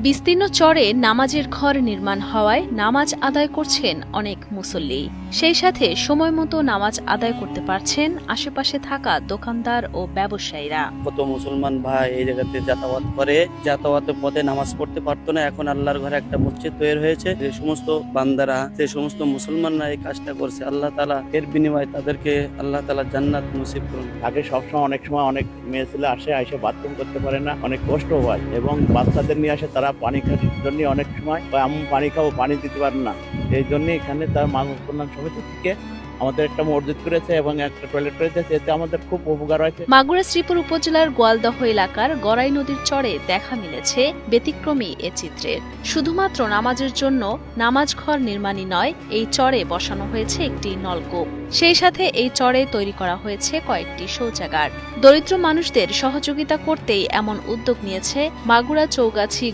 বিস্তীর্ণ চরে নামাজের ঘর নির্মাণ হওয়ায় নামাজ আদায় করছেন অনেক মুসল্লি। সেই সাথে সময় মতো নামাজ আদায় করতে পারছেন আশেপাশে থাকা দোকানদার ও ব্যবসায়ীরা। কত মুসলমান ভাই এই জায়গাতে যাতায়াত করে, যাতায়াতের পথে নামাজ পড়তে পারতো না, এখন আল্লাহর ঘরে একটা মসজিদ তৈরি হয়েছে। যে সমস্ত বান্দারা, যে সমস্ত মুসলমানরা এই কাজটা করছে, আল্লাহ তাআলা এর বিনিময়ে তাদেরকে আল্লাহ তাআলা জান্নাত নসিব করুন। আগে সবসময় অনেক সময় অনেক মেয়ে ছেলে এসে বাথরুম করতে পারে না, অনেক কষ্ট হয় এবং বাচ্চাদের নিয়ে আসে, তারা পানি খাওয়ার জন্য অনেক সময় আমি পানি খাবো, পানি দিতে পারেন না। এই জন্য এখানে তার মানুষ কল্যাণ সমিতি থেকে আমাদের একটা মসজিদ করেছে এবং একটা টয়লেট করেছে, এতে আমাদের খুব উপকার হয়েছে। মাগুরা শ্রীপুর উপজেলার গোয়ালদহ এলাকার গড়াই নদীর চরে দেখা মিলেছে ব্যতিক্রমী এ চিত্রের। শুধুমাত্র নামাজের জন্য নামাজ ঘর নির্মাণই নয়, এই চরে বসানো হয়েছে একটি নলকূপ। সেই সাথে এই চরে তৈরি করা হয়েছে কয়েকটি শৌচাগার। দরিদ্র মানুষদের সহযোগিতা করতেই এমন উদ্যোগ নিয়েছে মাগুরা চৌগাছি